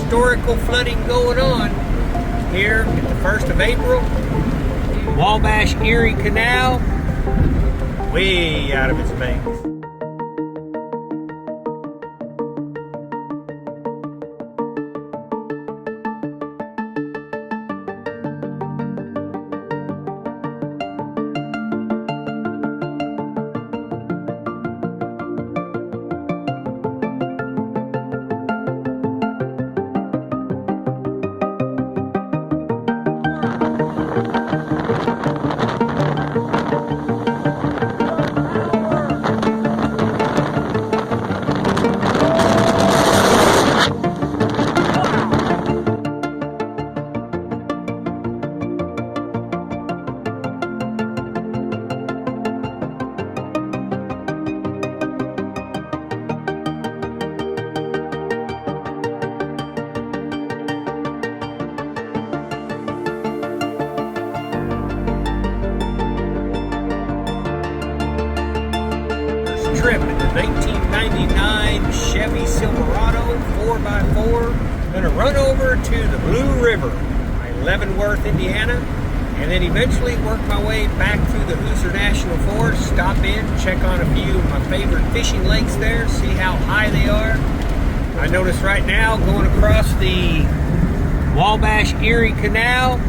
historical flooding going on here at the 1st of April. Wabash Erie Canal, way out of its banks. Trip in the 1999 Chevy Silverado 4x4. Gonna run over to the Blue River by Leavenworth, Indiana, and then eventually work my way back through the Hoosier National Foerst, stop in, check on a few of my favorite fishing lakes there, see how high they are. I notice right now going across the Wabash Erie Canal,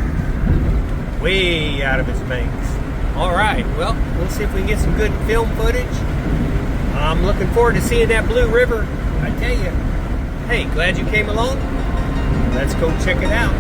way out of its banks. Alright, well, we'll see if we can get some good film footage. I'm looking forward to seeing that Blue River. I tell you, hey, glad you came along. Let's go check it out.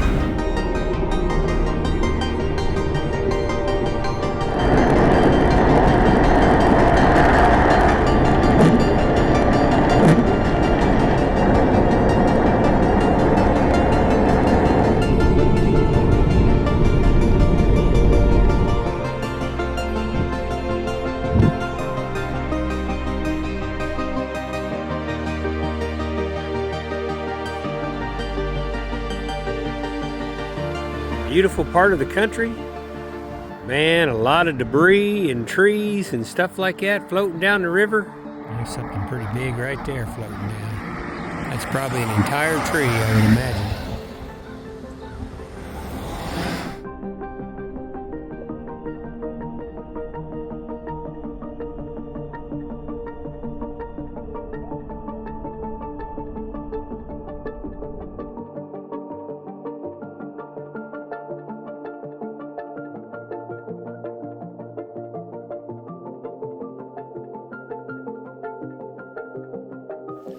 Beautiful part of the country. Man, a lot of debris and trees and stuff like that floating down the river. There's something pretty big right there floating down. That's probably an entire tree, I would imagine.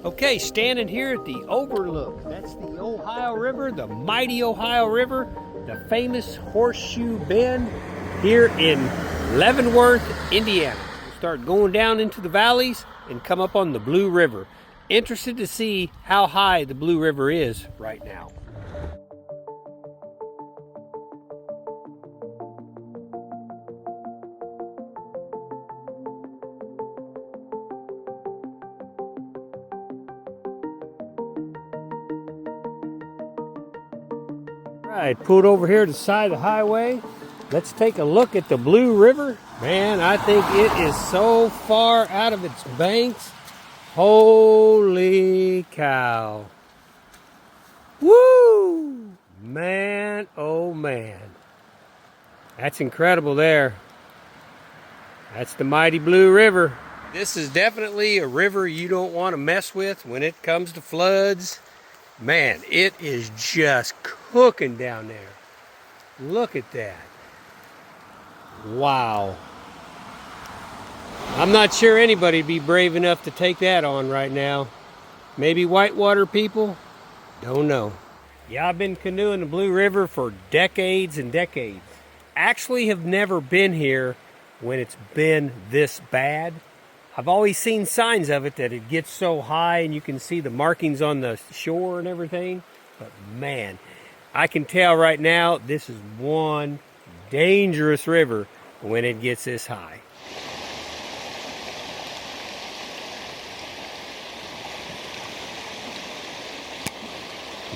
Okay, standing here at the overlook. That's the Ohio River, the mighty Ohio River, the famous Horseshoe Bend here in Leavenworth, Indiana. We'll start going down into the valleys and come up on the Blue River. Interested to see how high the Blue River is right now. Alright, pulled over here to the side of the highway. Let's take a look at the Blue River. Man, I think it is so far out of its banks. Holy cow. Woo! Man, oh man. That's incredible there. That's the mighty Blue River. This is definitely a river you don't want to mess with when it comes to floods. Man, it is just cooking down there. Look at that. Wow. I'm not sure anybody'd be brave enough to take that on right now. Maybe whitewater people? Don't know. Yeah, I've been canoeing the Blue River for decades and decades. Actually have never been here when it's been this bad. I've always seen signs of it that it gets so high and you can see the markings on the shore and everything. But man, I can tell right now this is one dangerous river when it gets this high.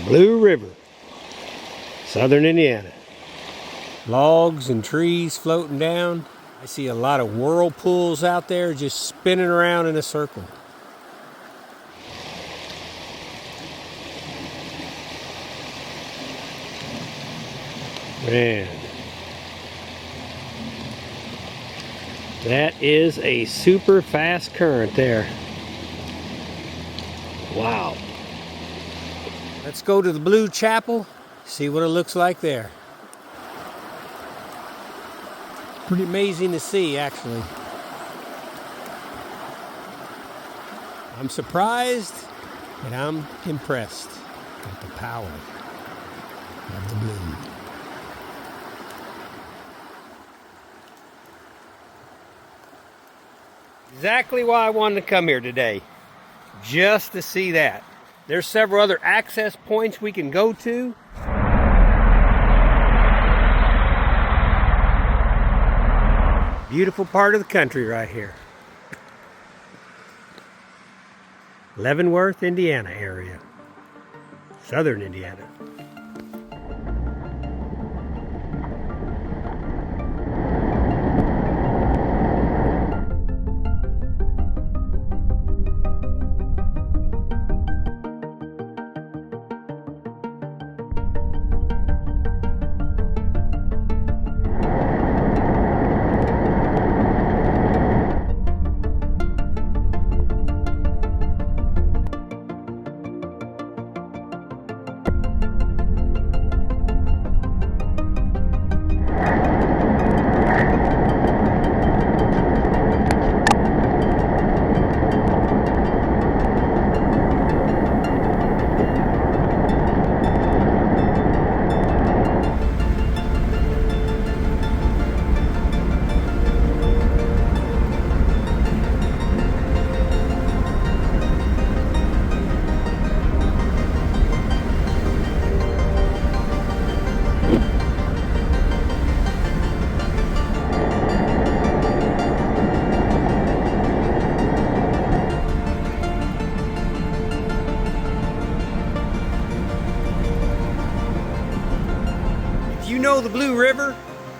Blue River, southern Indiana. Logs and trees floating down. I see a lot of whirlpools out there just spinning around in a circle. Man, that is a super fast current there. Wow. Let's go to the Blue Chapel, see what it looks like there. Pretty amazing to see, actually. I'm surprised, and I'm impressed at the power of the blue. Exactly why I wanted to come here today, just to see that. There's several other access points we can go to. Beautiful part of the country right here. Leavenworth, Indiana area. Southern Indiana. You know the Blue River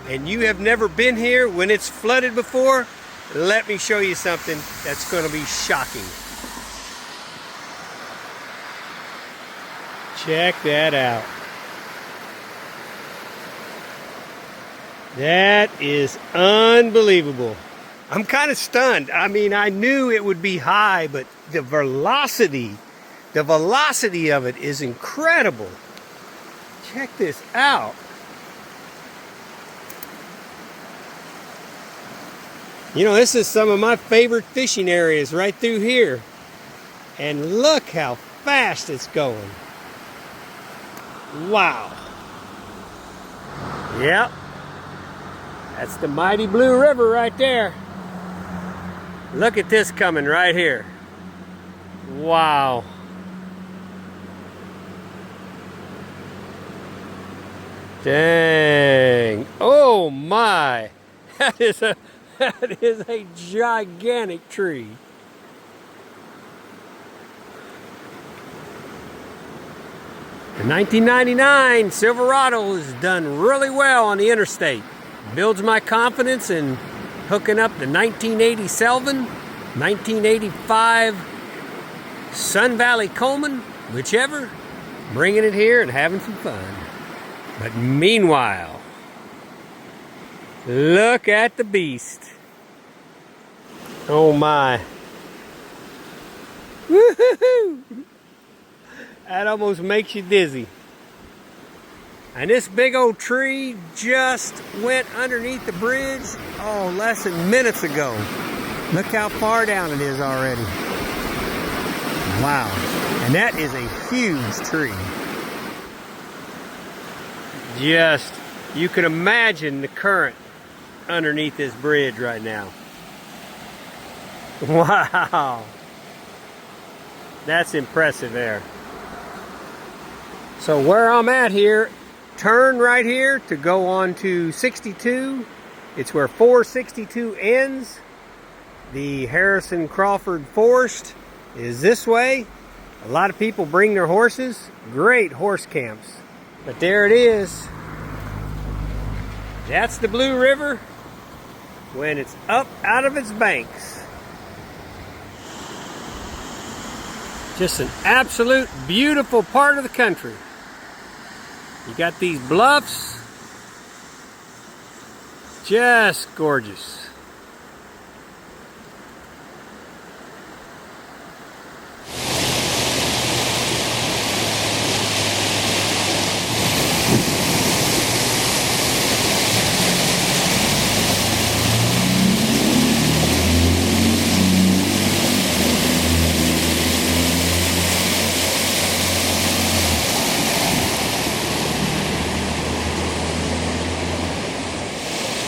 and you have never been here when it's flooded before, let me show you something that's going to be shocking. Check that out. That is unbelievable. I'm kind of stunned. I mean, I knew it would be high, but the velocity of it is incredible. Check this out. You know, this is some of my favorite fishing areas right through here. And look how fast it's going. Wow. Yep. That's the mighty Blue River right there. Look at this coming right here. Wow. Dang. Oh my. That is a gigantic tree. The 1999 Silverado has done really well on the interstate. Builds my confidence in hooking up the 1987, 1985 Sun Valley Coleman, whichever, bringing it here and having some fun. But meanwhile, look at the beast. Oh my. Woohoo! That almost makes you dizzy. And this big old tree just went underneath the bridge, oh, less than minutes ago. Look how far down it is already. Wow. And that is a huge tree. Just, you can imagine the current underneath this bridge right now. Wow. That's impressive there. So where I'm at here, turn right here to go on to 62. It's where 462 ends. The Harrison Crawford Foerst is this way. A lot of people bring their horses. Great horse camps. But there it is. That's the Blue River when it's up out of its banks. Just an absolute beautiful part of the country. You got these bluffs Just gorgeous.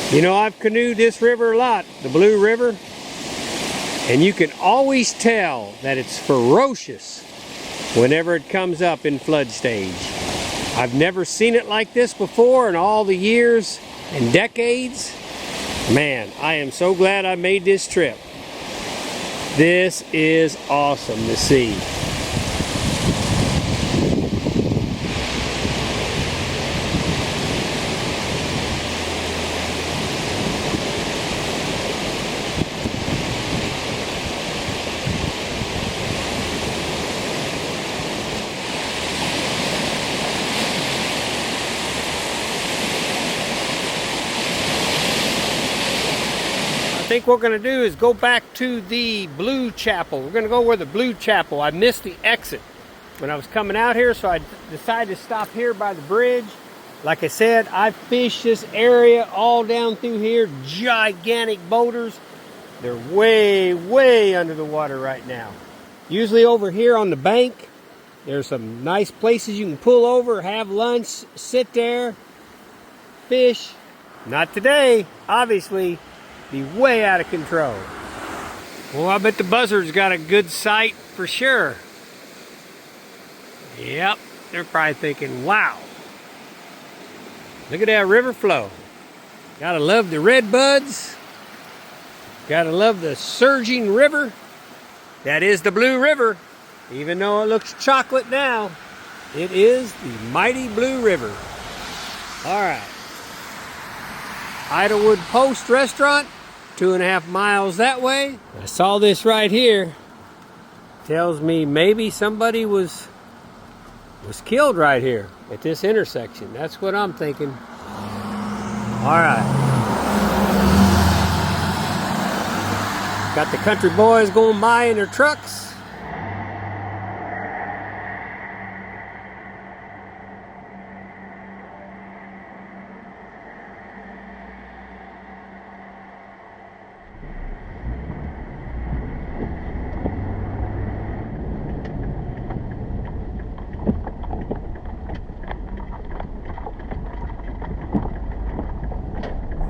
You know, I've canoed this river a lot, the Blue River, and you can always tell that it's ferocious whenever it comes up in flood stage. I've never seen it like this before in all the years and decades. Man, I am so glad I made this trip. This is awesome to see. I think what we're going to do is go back to the Blue Chapel. We're going to go where the Blue Chapel. I missed the exit when I was coming out here, so I decided to stop here by the bridge. Like I said, I fished this area all down through here. Gigantic boulders. They're way, way under the water right now. Usually over here on the bank, there's some nice places you can pull over, have lunch, sit there, fish. Not today, obviously. Be way out of control. Well, I bet the buzzards got a good sight for sure. Yep, they're probably thinking, wow, look at that river flow. Gotta love the red buds. Gotta love the surging river. That is the Blue River. Even though it looks chocolate now, it is the mighty Blue River. All right. Idlewood Post Restaurant, 2.5 miles that way. I saw this right here. Tells me maybe somebody was killed right here at this intersection. That's what I'm thinking. All right. Got the country boys going by in their trucks.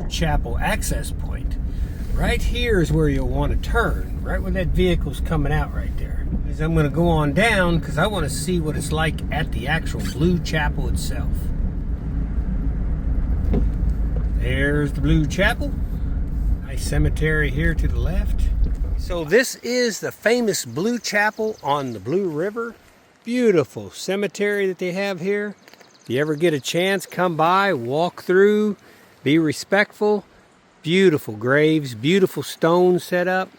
Chapel access point. Right here is where you'll want to turn, right where that vehicle's coming out right there. I'm going to go on down because I want to see what it's like at the actual Blue Chapel itself. There's the Blue Chapel. Nice cemetery here to the left. So this is the famous Blue Chapel on the Blue River. Beautiful cemetery that they have here. If you ever get a chance, come by, walk through. Be respectful. Beautiful graves, beautiful stones set up.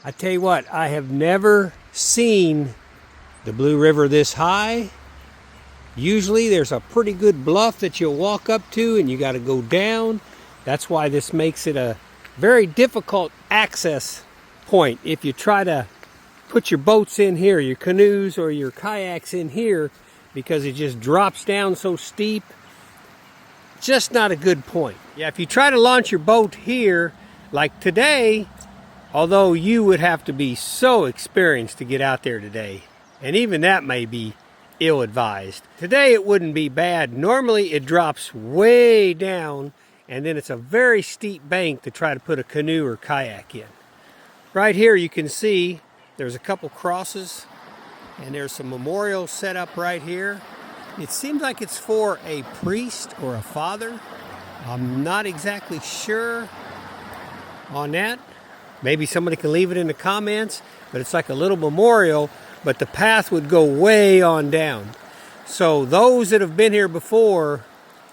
I tell you what, I have never seen the Blue River this high. Usually there's a pretty good bluff that you'll walk up to and you got to go down. That's why this makes it a very difficult access point. If you try to put your boats in here, your canoes or your kayaks in here, because it just drops down so steep, just not a good point. Yeah, if you try to launch your boat here, like today, although you would have to be so experienced to get out there today, and even that may be ill-advised. Today it wouldn't be bad. Normally it drops way down, and then it's a very steep bank to try to put a canoe or kayak in. Right here you can see there's a couple crosses, and there's some memorials set up right here. It seems like it's for a priest or a father. I'm not exactly sure on that. Maybe somebody can leave it in the comments, but it's like a little memorial, but the path would go way on down. So those that have been here before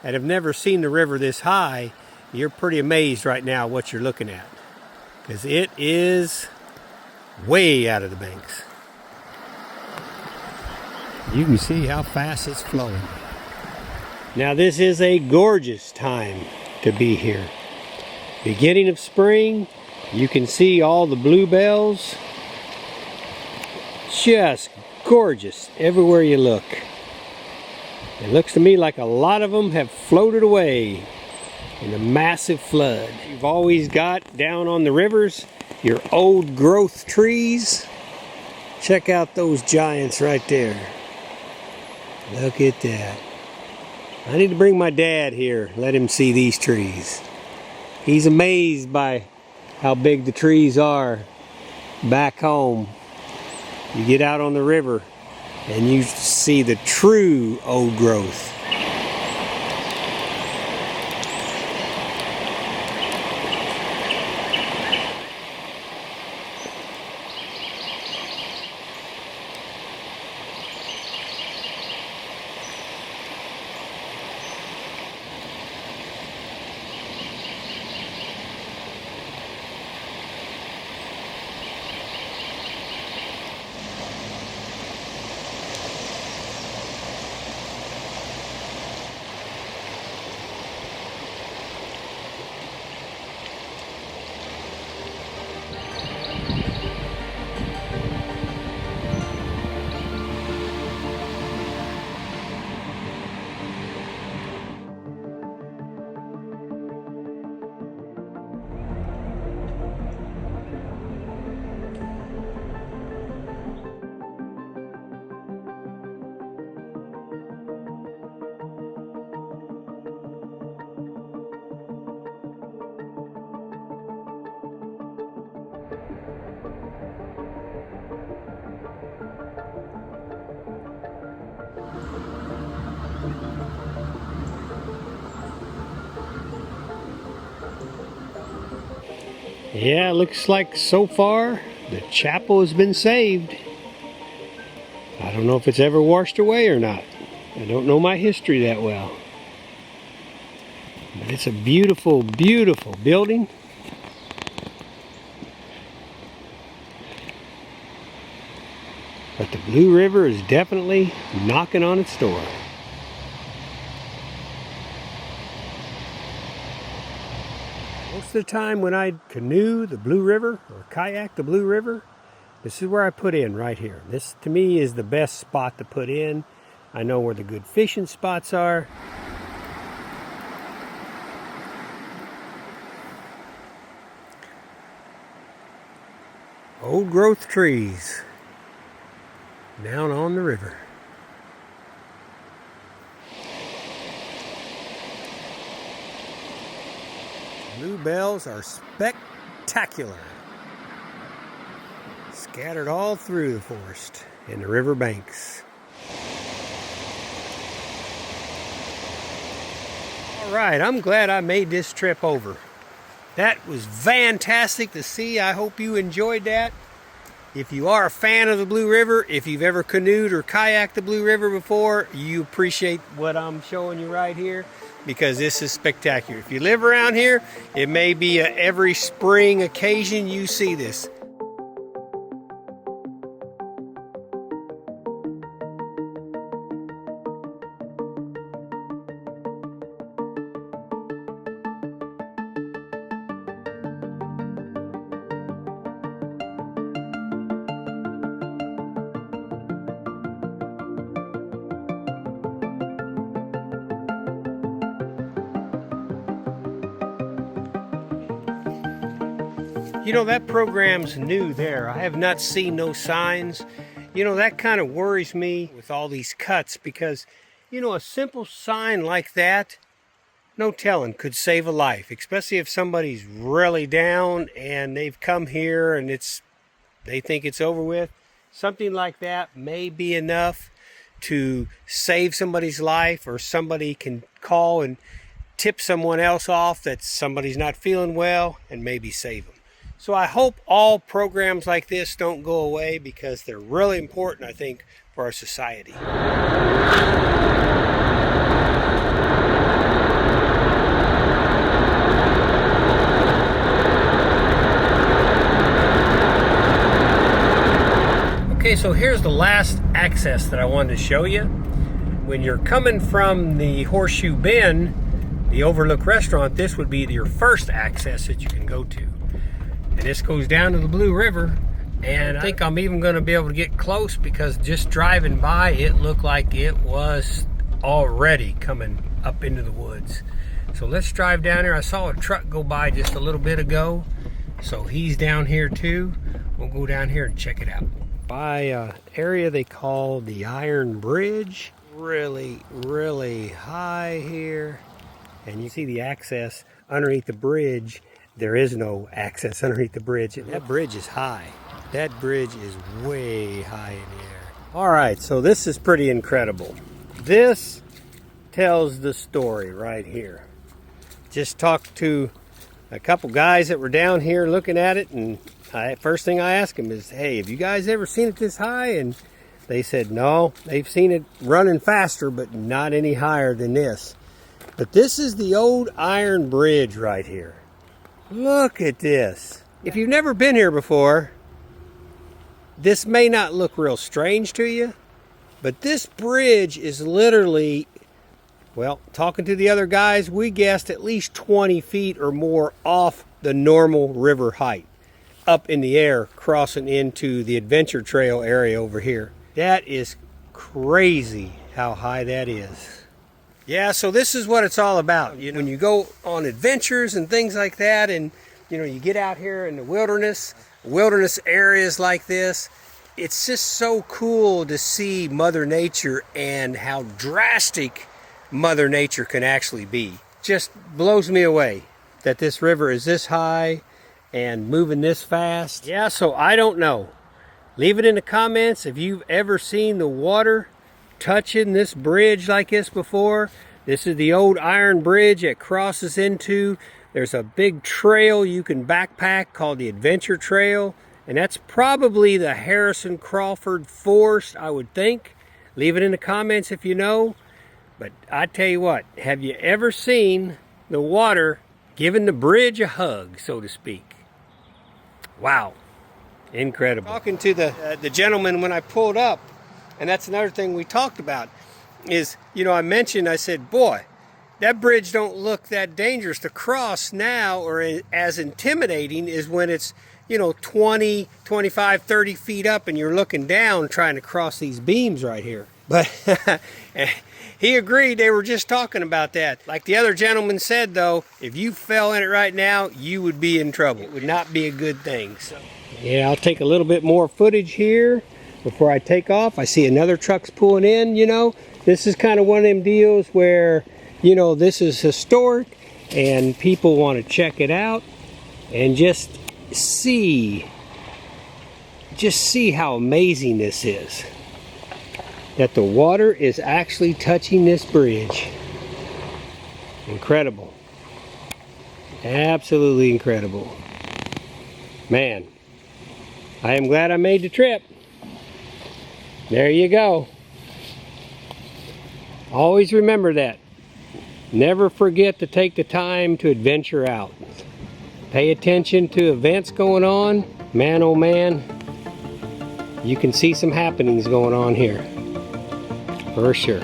and have never seen the river this high, you're pretty amazed right now what you're looking at, because it is way out of the banks. You can see how fast it's flowing. Now this is a gorgeous time to be here. Beginning of spring. You can see all the bluebells. Just gorgeous everywhere you look. It looks to me like a lot of them have floated away in a massive flood. You've always got down on the rivers your old growth trees. Check out those giants right there. Look at that. I need to bring my dad here, let him see these trees. He's amazed by how big the trees are back home. You get out on the river and you see the true old growth. Yeah, it looks like so far the chapel has been saved. I don't know if it's ever washed away or not. I don't know my history that well. But it's a beautiful, beautiful building. But the Blue River is definitely knocking on its door. Most of the time when I canoe the Blue River or kayak the Blue River, this is where I put in right here. This to me is the best spot to put in. I know where the good fishing spots are. Old growth trees down on the river. Bluebells are spectacular. Scattered all through the forest and the river banks. All right, I'm glad I made this trip over. That was fantastic to see. I hope you enjoyed that. If you are a fan of the Blue River, if you've ever canoed or kayaked the Blue River before, you appreciate what I'm showing you right here, because this is spectacular. If you live around here, it may be a every spring occasion you see this. You know, that program's new there. I have not seen no signs. You know, that kind of worries me with all these cuts because, you know, a simple sign like that, no telling, could save a life, especially if somebody's really down and they've come here and they think it's over with. Something like that may be enough to save somebody's life, or somebody can call and tip someone else off that somebody's not feeling well and maybe save them. So I hope all programs like this don't go away, because they're really important, I think, for our society. Okay, so here's the last access that I wanted to show you. When you're coming from the Horseshoe Bend, the Overlook restaurant, this would be your first access that you can go to. And this goes down to the Blue River. And I think I'm even going to be able to get close, because just driving by, it looked like it was already coming up into the woods. So let's drive down there. I saw a truck go by just a little bit ago, so he's down here too. We'll go down here and check it out. By area they call the Iron Bridge. Really, really high here. And you see the access underneath the bridge. There is no access underneath the bridge. That bridge is high. That bridge is way high in the air. All right, so this is pretty incredible. This tells the story right here. Just talked to a couple guys that were down here looking at it, and first thing I asked them is, hey, have you guys ever seen it this high? And they said no, they've seen it running faster, but not any higher than this. But this is the old Iron Bridge right here. Look at this. If you've never been here before, this may not look real strange to you, but this bridge is literally, well, talking to the other guys, we guessed at least 20 feet or more off the normal river height, up in the air, crossing into the adventure trail area over here. That is crazy how high that is. Yeah, so this is what it's all about. You know, when you go on adventures and things like that, and you know, you get out here in the wilderness areas like this, it's just so cool to see Mother Nature and how drastic Mother Nature can actually be. Just blows me away that this river is this high and moving this fast. Yeah, so I don't know. Leave it in the comments if you've ever seen the water touching this bridge like this before. This is the old Iron Bridge that crosses into, there's a big trail you can backpack called the Adventure Trail, and that's probably the Harrison Crawford Foerst, I would think. Leave it in the comments if you know. But I tell you what, have you ever seen the water giving the bridge a hug, so to speak? Wow, incredible. Talking to the gentleman when I pulled up, and that's another thing we talked about, is, you know, I said, boy, that bridge don't look that dangerous to cross now, or as intimidating as when it's, you know, 20, 25, 30 feet up and you're looking down trying to cross these beams right here. But he agreed, they were just talking about that. Like the other gentleman said, though, if you fell in it right now, you would be in trouble. It would not be a good thing. So, yeah, I'll take a little bit more footage here before I take off. I see another truck's pulling in, you know. This is kind of one of them deals where, you know, this is historic and people want to check it out and just see how amazing this is. That the water is actually touching this bridge. Incredible. Absolutely incredible. Man, I am glad I made the trip. There you go. Always remember that. Never forget to take the time to adventure out. Pay attention to events going on. Man, oh man, you can see some happenings going on here. For sure.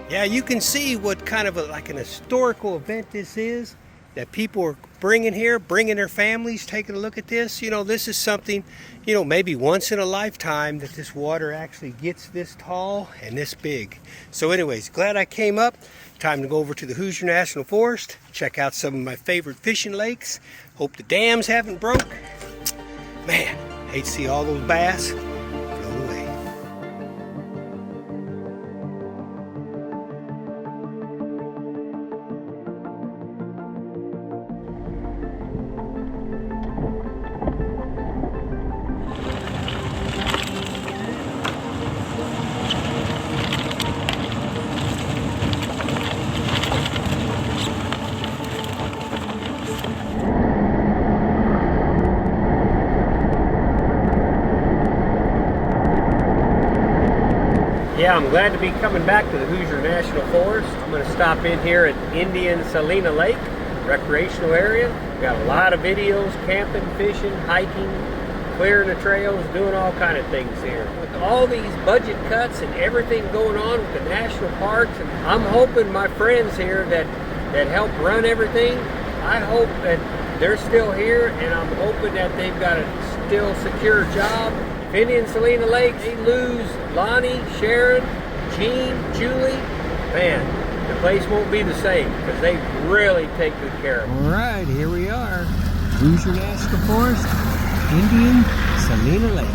Yeah, you can see what kind of like an historical event this is, that people are bringing here, bringing their families, taking a look at this. You know, this is something, you know, maybe once in a lifetime that this water actually gets this tall and this big. So anyways, glad I came up. Time to go over to the Hoosier National Foerst, check out some of my favorite fishing lakes. Hope the dams haven't broke. Man, hate to see all those bass float away. Yeah, I'm glad to be coming back to the Hoosier National Foerst. I'm going to stop in here at Indian-Celina Lake, recreational area. We've got a lot of videos, camping, fishing, hiking, clearing the trails, doing all kind of things here. With all these budget cuts and everything going on with the national parks, and I'm hoping my friends here that help run everything, I hope that they're still here, and I'm hoping that they've got a still secure job. If Indian-Celina Lake, they lose Lonnie, Sharon, Jean, Julie, man, the place won't be the same because they really take good care of it. All right, here we are. Hoosier National Foerst, Indian-Celina Lake.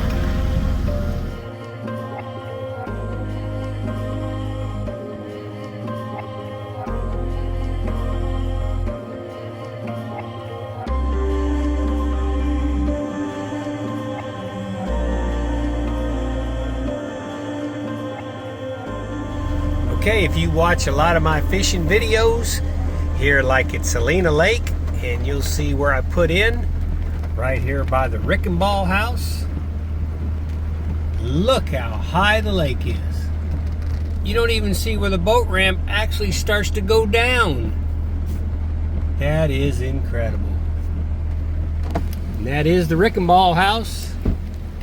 Okay, if you watch a lot of my fishing videos here, like at Celina Lake, and you'll see where I put in right here by the Recreational house. Look how high the lake is. You don't even see where the boat ramp actually starts to go down. That is incredible. And that is the Recreational house.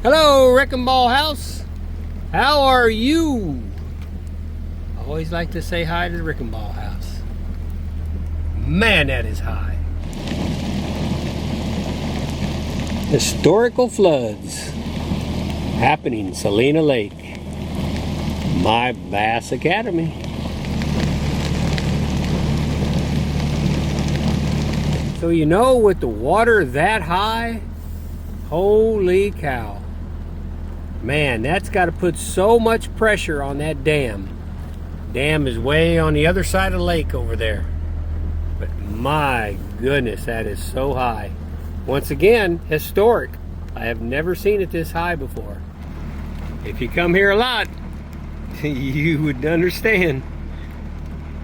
Hello, Recreational house. How are you? Always like to say hi to the Recreational house. Man, that is high. Historical floods happening in Celina Lake. My Bass Academy. So you know, with the water that high, holy cow. Man, that's got to put so much pressure on that dam. Dam is way on the other side of the lake over there. But my goodness, that is so high. Once again, historic. I have never seen it this high before. If you come here a lot, you would understand.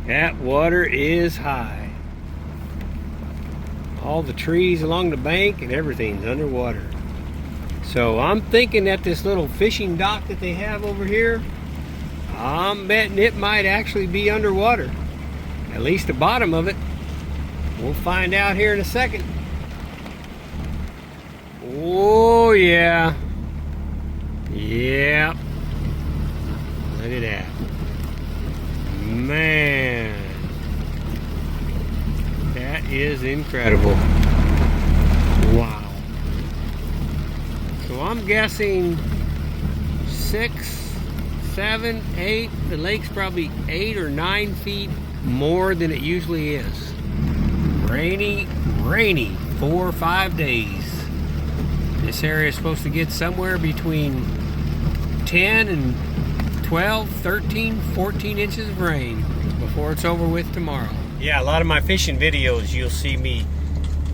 That water is high. All the trees along the bank and everything's underwater. So I'm thinking that this little fishing dock that they have over here, I'm betting it might actually be underwater. At least the bottom of it. We'll find out here in a second. Oh yeah. Yeah. Look at that. Man. That is incredible. Wow. So I'm guessing 6, 7, 8, the lake's probably 8 or 9 feet more than it usually is. Rainy 4 or 5 days. This area is supposed to get somewhere between 10 and 12, 13, 14 inches of rain before it's over with tomorrow. Yeah, a lot of my fishing videos, you'll see me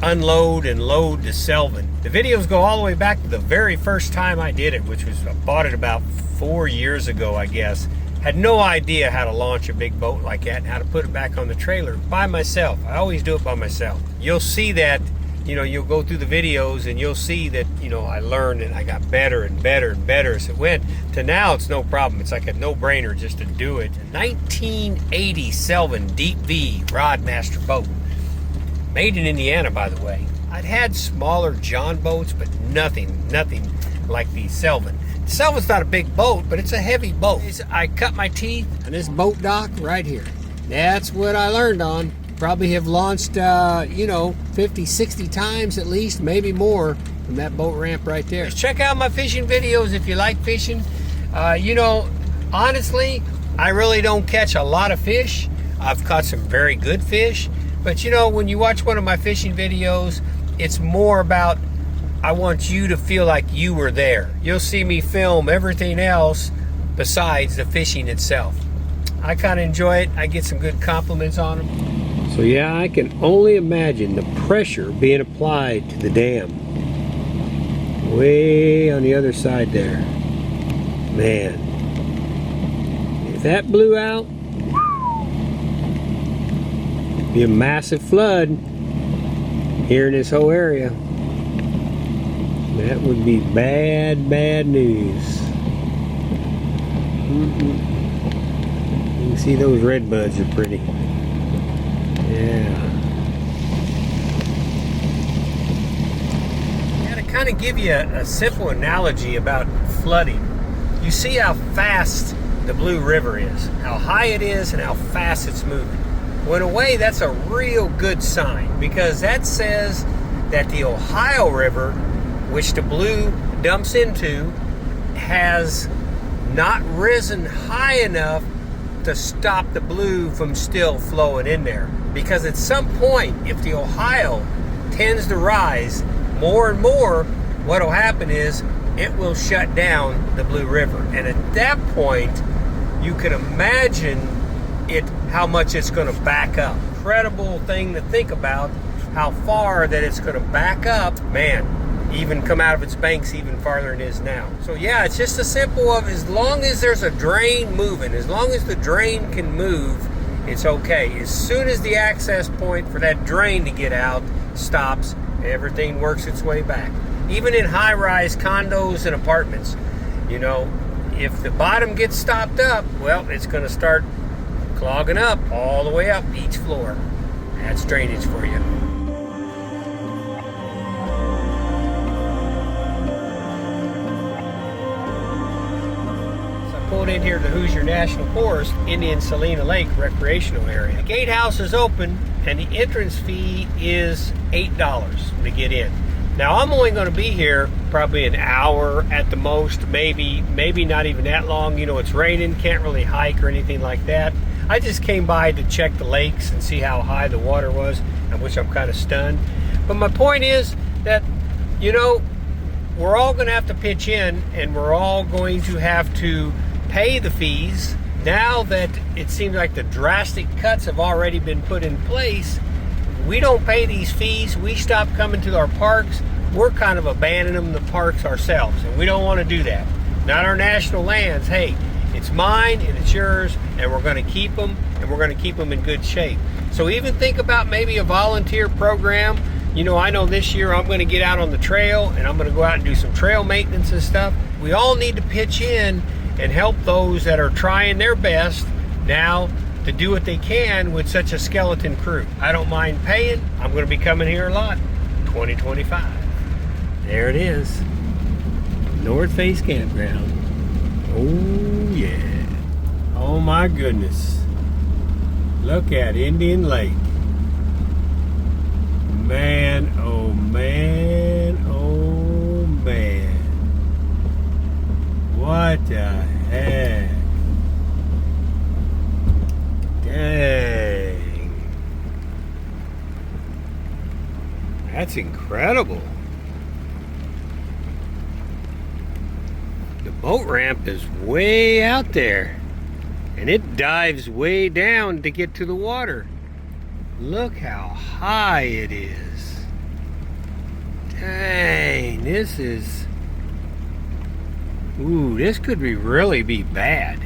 unload and load the Selvin. The videos go all the way back to the very first time I did it, which was, I bought it about 4 years ago, I guess. Had no idea how to launch a big boat like that and how to put it back on the trailer by myself. I always do it by myself. You'll see that, you know, you'll go through the videos and you'll see that, you know, I learned and I got better and better and better as it went. To now, it's no problem. It's like a no-brainer just to do it. A 1980 Selvin Deep V Rodmaster boat. Made in Indiana, by the way. I'd had smaller John boats, but nothing like the Selvin. The Selvin's not a big boat, but it's a heavy boat. I cut my teeth on this boat dock right here. That's what I learned on. Probably have launched, you know, 50, 60 times at least, maybe more, from that boat ramp right there. Just check out my fishing videos if you like fishing. You know, honestly, I really don't catch a lot of fish. I've caught some very good fish. But you know, when you watch one of my fishing videos, it's more about, I want you to feel like you were there. You'll see me film everything else besides the fishing itself. I kind of enjoy it. I get some good compliments on them. So yeah, I can only imagine the pressure being applied to the dam. Way on the other side there. Man, if that blew out, it'd be a massive flood here in this whole area. That would be bad news. See, those red buds are pretty. Yeah. To kind of give you a simple analogy about flooding, you see how fast the Blue River is, how high it is, and how fast it's moving. Well, in a way, that's a real good sign, because that says that the Ohio River, which the Blue dumps into, has not risen high enough to stop the Blue from still flowing in there. Because at some point, if the Ohio tends to rise more and more, what will happen is it will shut down the Blue River. And at that point, you can imagine how much it's going to back up. Incredible thing to think about, how far that it's going to back up. Man, even come out of its banks even farther than it is now. So yeah, it's just a simple of, as long as there's a drain moving, as long as the drain can move, it's okay. As soon as the access point for that drain to get out stops, everything works its way back. Even in high-rise condos and apartments, you know, if the bottom gets stopped up, well, it's going to start clogging up all the way up each floor. That's drainage for you. Pulled in here to the Hoosier National Foerst, Indian-Celina Lake Recreational area. The gatehouse is open and the entrance fee is $8 to get in. Now I'm only going to be here probably an hour at the most, maybe not even that long. You know, it's raining, can't really hike or anything like that. I just came by to check the lakes and see how high the water was, which I'm kind of stunned. But my point is that, you know, we're all going to have to pitch in, and we're all going to have to pay the fees. Now that it seems like the drastic cuts have already been put in place, we don't pay these fees, we stop coming to our parks, we're kind of abandoning the parks ourselves, and we don't want to do that. Not our national lands. Hey, it's mine and it's yours, and we're going to keep them, and we're going to keep them in good shape. So even think about maybe a volunteer program. You know, I know this year I'm going to get out on the trail, and I'm going to go out and do some trail maintenance and stuff. We all need to pitch in and help those that are trying their best now to do what they can with such a skeleton crew. I don't mind paying. I'm going to be coming here a lot. 2025. There it is. North Face Campground. Oh yeah. Oh my goodness. Look at Indian Lake. Man, oh man, oh man. What the heck? Dang. That's incredible. The boat ramp is way out there, and it dives way down to get to the water. Look how high it is. Dang, this is... Ooh, this could really be bad.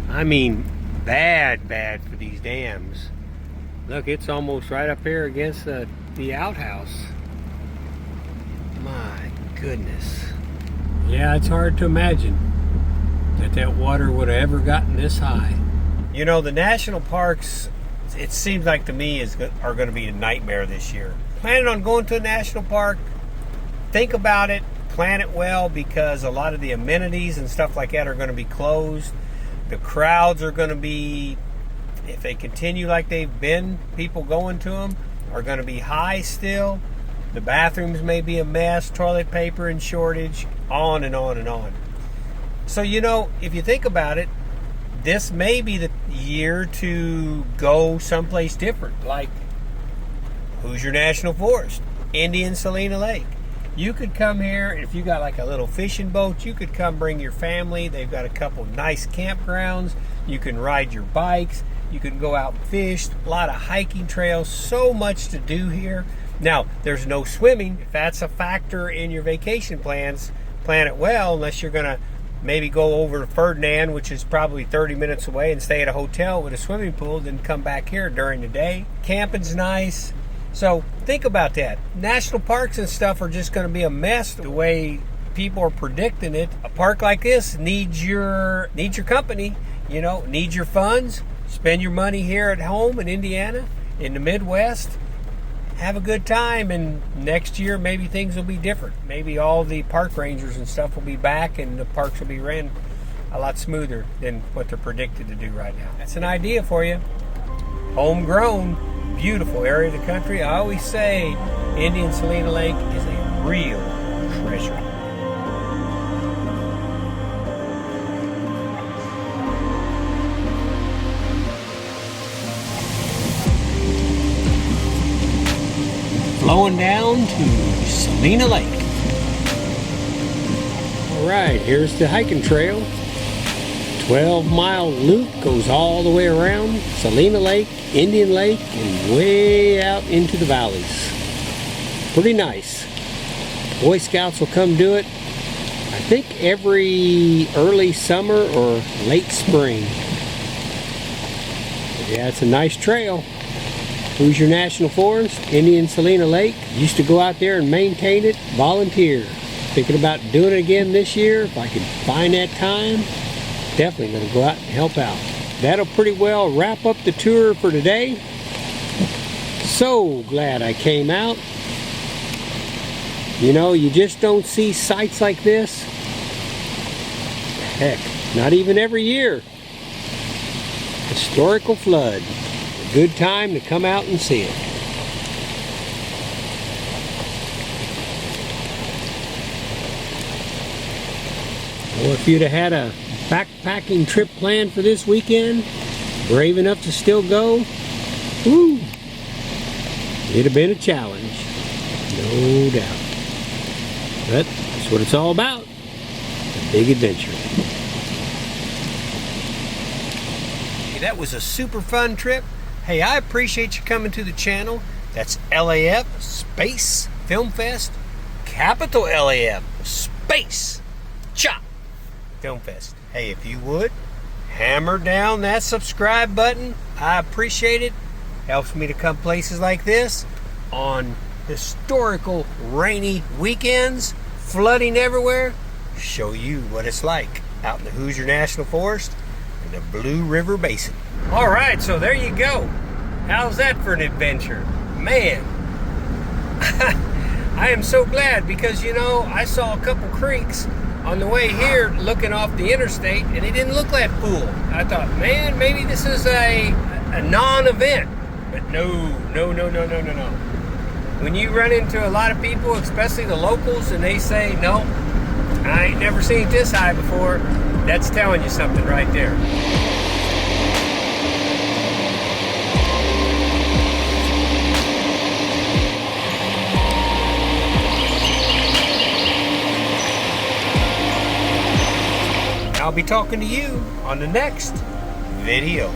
I mean, bad for these dams. Look, it's almost right up here against the outhouse. My goodness. Yeah, it's hard to imagine that water would have ever gotten this high. You know, the national parks, it seems like to me, are going to be a nightmare this year. Planning on going to a national park, think about it, plan it well, because a lot of the amenities and stuff like that are going to be closed. The crowds are going to be, if they continue like they've been, people going to them, are going to be high still. The bathrooms may be a mess, toilet paper in shortage, on and on and on. So, you know, if you think about it, this may be the year to go someplace different, like Hoosier National Foerst, Indian-Celina Lake. You could come here, if you got like a little fishing boat, you could come bring your family. They've got a couple nice campgrounds. You can ride your bikes. You can go out and fish. A lot of hiking trails. So much to do here. Now, there's no swimming. If that's a factor in your vacation plans, plan it well, unless you're going to maybe go over to Ferdinand, which is probably 30 minutes away, and stay at a hotel with a swimming pool, then come back here during the day. Camping's nice. So think about that. National parks and stuff are just going to be a mess the way people are predicting it. A park like this needs your company. you know, need your funds, spend your money here at home in Indiana, in the Midwest, have a good time, and next year maybe things will be different. Maybe all the park rangers and stuff will be back and the parks will be ran a lot smoother than what they're predicted to do right now. That's an idea for you. Homegrown, beautiful area of the country. I always say Indian-Celina Lake is a real treasure. Flowing down to Celina Lake. All right, here's the hiking trail. 12-mile loop goes all the way around Celina Lake, Indian Lake, and way out into the valleys. Pretty nice. Boy Scouts will come do it, I think every early summer or late spring. Yeah, it's a nice trail. Hoosier National Foerst, Indian-Celina Lake. Used to go out there and maintain it, volunteer. Thinking about doing it again this year. If I could find that time, definitely going to go out and help out. That'll pretty well wrap up the tour for today. So glad I came out. You know, you just don't see sights like this. Heck, not even every year. Historical flood. Good time to come out and see it. Well, if you'd have had a backpacking trip planned for this weekend, brave enough to still go, woo, it'd have been a challenge, no doubt. But that's what it's all about, a big adventure. Hey, that was a super fun trip. Hey, I appreciate you coming to the channel. That's LAF Space Film Fest, capital LAF Space Chop Film Fest. Hey, if you would, hammer down that subscribe button. I appreciate it. Helps me to come places like this on historical rainy weekends, flooding everywhere. Show you what it's like out in the Hoosier National Foerst and the Blue River Basin. All right, so there you go. How's that for an adventure? Man, I am so glad because, you know, I saw a couple creeks on the way here looking off the interstate and it didn't look that full. I thought, man, maybe this is a non-event. But no. When you run into a lot of people, especially the locals, and they say, no, I ain't never seen this high before, that's telling you something right there. I'll be talking to you on the next video.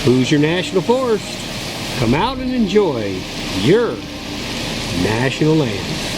Hoosier National Foerst. Come out and enjoy your national land.